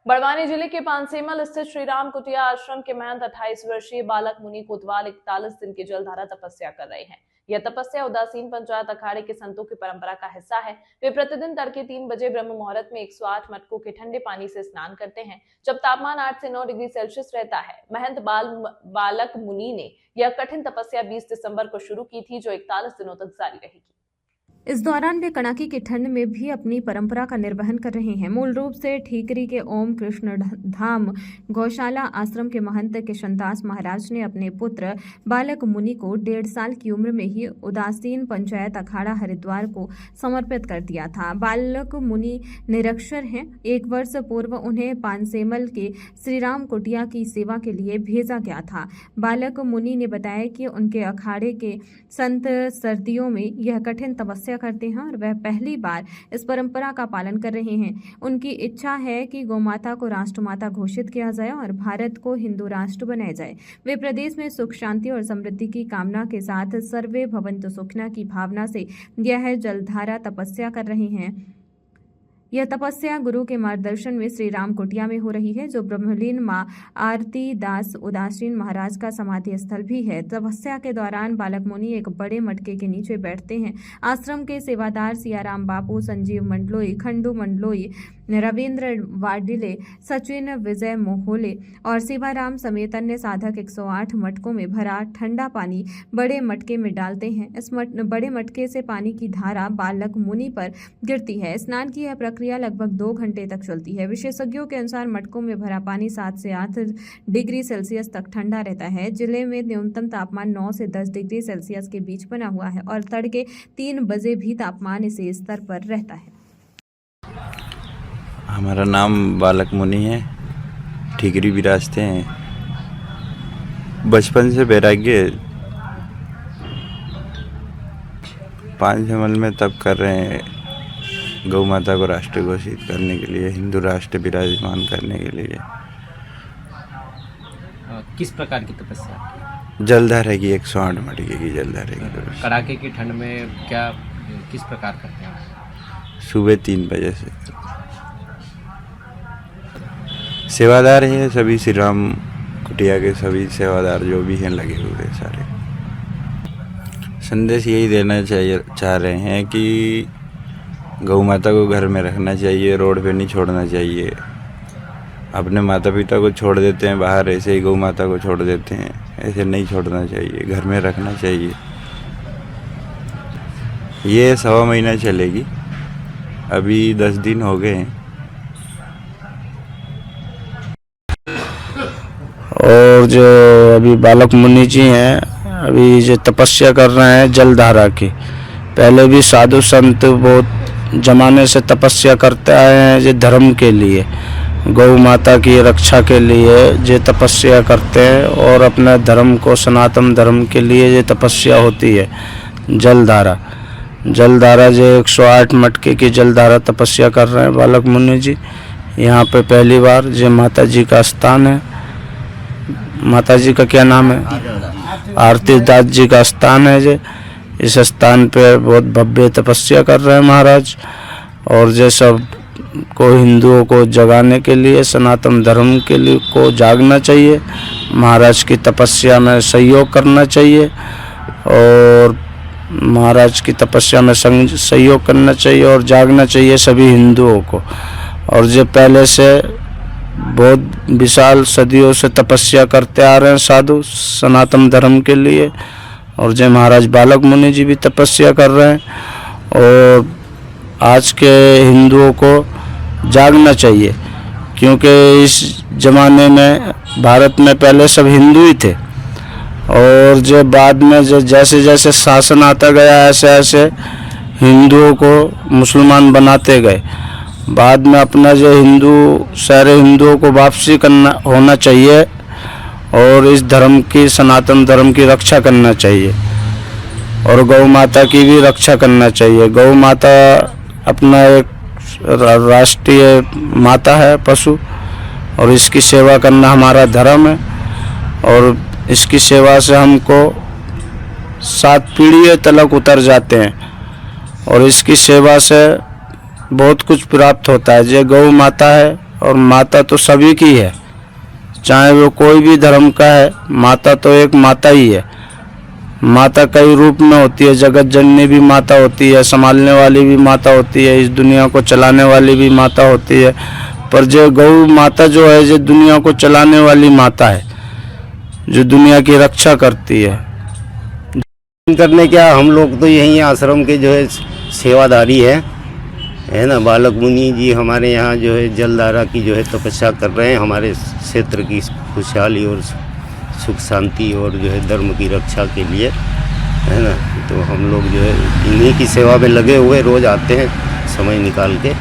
बड़वानी जिले के पानसेमल स्थित श्रीराम कुटिया आश्रम के महंत 28 वर्षीय बालक मुनि कोतवाल 41 दिन की जलधारा तपस्या कर रहे हैं। यह तपस्या उदासीन पंचायत अखाड़े के संतों की परंपरा का हिस्सा है। वे प्रतिदिन तड़के 3 बजे ब्रह्म मुहूर्त में 108 मटकों के ठंडे पानी से स्नान करते हैं, जब तापमान 8 से 9 डिग्री सेल्सियस रहता है। महंत बालक मुनि ने यह कठिन तपस्या 20 दिसंबर को शुरू की थी, जो 41 दिनों तक जारी रहेगी। इस दौरान वे कड़ाके की ठंड में भी अपनी परंपरा का निर्वहन कर रहे हैं। मूल रूप से ठीकरी के ओम कृष्ण धाम गौशाला आश्रम के महंत किशनदास महाराज ने अपने पुत्र बालक मुनि को 1.5 साल की उम्र में ही उदासीन पंचायत अखाड़ा हरिद्वार को समर्पित कर दिया था। बालक मुनि निरक्षर हैं। 1 वर्ष पूर्व उन्हें पानसेमल के श्रीराम कुटिया की सेवा के लिए भेजा गया था। बालक मुनि ने बताया कि उनके अखाड़े के संत सर्दियों में यह कठिन तपस्या करते हैं और वह पहली बार इस परंपरा का पालन कर रहे हैं। उनकी इच्छा है कि गौमाता को राष्ट्रमाता घोषित किया जाए और भारत को हिंदू राष्ट्र बनाया जाए। वे प्रदेश में सुख शांति और समृद्धि की कामना के साथ सर्वे भवन्तु सुखिनः की भावना से यह जलधारा तपस्या कर रहे हैं। यह तपस्या गुरु के मार्गदर्शन में श्री राम कुटिया में हो रही है, जो ब्रह्मलीन मां आरती दास उदासीन महाराज का समाधि स्थल भी है। तपस्या के दौरान बालक मुनि एक बड़े मटके के नीचे बैठते हैं। आश्रम के सेवादार सियाराम बापू, संजीव मंडलोई, खंडू मंडलोई, रविंद्र वाडिले, सचिन विजय मोहोले और सेवाराम समेत अन्य साधक 108 मटकों में भरा ठंडा पानी बड़े मटके में डालते हैं। इस बड़े मटके से पानी की धारा बालक मुनि पर गिरती है। स्नान की यह प्रक्रिया लगभग 2 घंटे तक चलती है। विशेषज्ञों के अनुसार मटकों में भरा पानी 7 से 8 डिग्री सेल्सियस तक ठंडा रहता है। जिले में न्यूनतम तापमान 9 से 10 डिग्री सेल्सियस के बीच बना हुआ है और तड़के 3 बजे भी तापमान इसी स्तर पर रहता है। हमारा नाम बालक मुनि है, ठीकरी विराजते हैं। बचपन से वैराग्य पानसेमल में तब कर रहे हैं, गौ माता को राष्ट्र घोषित करने के लिए, हिंदू राष्ट्र विराजमान करने के लिए। किस प्रकार की तपस्या? जलधारा की 108 मटके की जलधारा की। कड़ाके की ठंड में क्या किस प्रकार करते हैं? सुबह 3 बजे से। सेवादार हैं सभी, श्री राम कुटिया के सभी सेवादार जो भी हैं लगे हुए सारे। संदेश यही देना चाह रहे हैं कि गौ माता को घर में रखना चाहिए, रोड पे नहीं छोड़ना चाहिए। अपने माता पिता को छोड़ देते हैं बाहर, ऐसे ही गौ माता को छोड़ देते हैं, ऐसे नहीं छोड़ना चाहिए, घर में रखना चाहिए। ये 1.25 महीना चलेगी, अभी 10 दिन हो गए हैं। और जो अभी बालक मुनि जी हैं, अभी जो तपस्या कर रहे हैं जलधारा की, पहले भी साधु संत बहुत जमाने से तपस्या करते आए हैं। जो धर्म के लिए, गौ माता की रक्षा के लिए जो तपस्या करते हैं और अपने धर्म को, सनातन धर्म के लिए जो तपस्या होती है जलधारा जो 108 मटके की जलधारा तपस्या कर रहे हैं बालक मुनि जी। यहाँ पे पहली बार जो माता जी का स्थान है, माता जी का क्या नाम है, आरती दास जी का स्थान है। जो इस स्थान पे बहुत भव्य तपस्या कर रहे हैं महाराज। और जो सब को हिंदुओं को जगाने के लिए, सनातन धर्म के लिए को जागना चाहिए, महाराज की तपस्या में सहयोग करना चाहिए और महाराज की तपस्या में सहयोग करना चाहिए और जागना चाहिए सभी हिंदुओं को। और जो पहले से बहुत विशाल सदियों से तपस्या करते आ रहे हैं साधु सनातन धर्म के लिए, और जय महाराज बालक मुनि जी भी तपस्या कर रहे हैं। और आज के हिंदुओं को जागना चाहिए, क्योंकि इस ज़माने में भारत में पहले सब हिंदू ही थे और जो बाद में जो जैसे जैसे शासन आता गया, ऐसे ऐसे हिंदुओं को मुसलमान बनाते गए। बाद में अपना जो सारे हिंदुओं को वापसी करना होना चाहिए और इस धर्म की, सनातन धर्म की रक्षा करना चाहिए और गौ माता की भी रक्षा करना चाहिए। गौ माता अपना एक राष्ट्रीय माता है, पशु, और इसकी सेवा करना हमारा धर्म है और इसकी सेवा से हमको 7 पीढ़ियों तलक उतर जाते हैं और इसकी सेवा से बहुत कुछ प्राप्त होता है। जो गौ माता है और माता तो सभी की है, चाहे वो कोई भी धर्म का है, माता तो एक माता ही है। माता कई रूप में होती है, जगत जननी भी माता होती है, संभालने वाली भी माता होती है, इस दुनिया को चलाने वाली भी माता होती है। पर जो गौ माता जो है, जो दुनिया को चलाने वाली माता है, जो दुनिया की रक्षा करती है। करने क्या, हम लोग तो यहीं आश्रम के जो है सेवादारी है ना। बालक मुनि जी हमारे यहाँ जो है जलधारा की जो है तपस्या कर रहे हैं, हमारे क्षेत्र की खुशहाली और सुख शांति और जो है धर्म की रक्षा के लिए, है ना। तो हम लोग जो है इन्हीं की सेवा में लगे हुए रोज़ आते हैं समय निकाल के।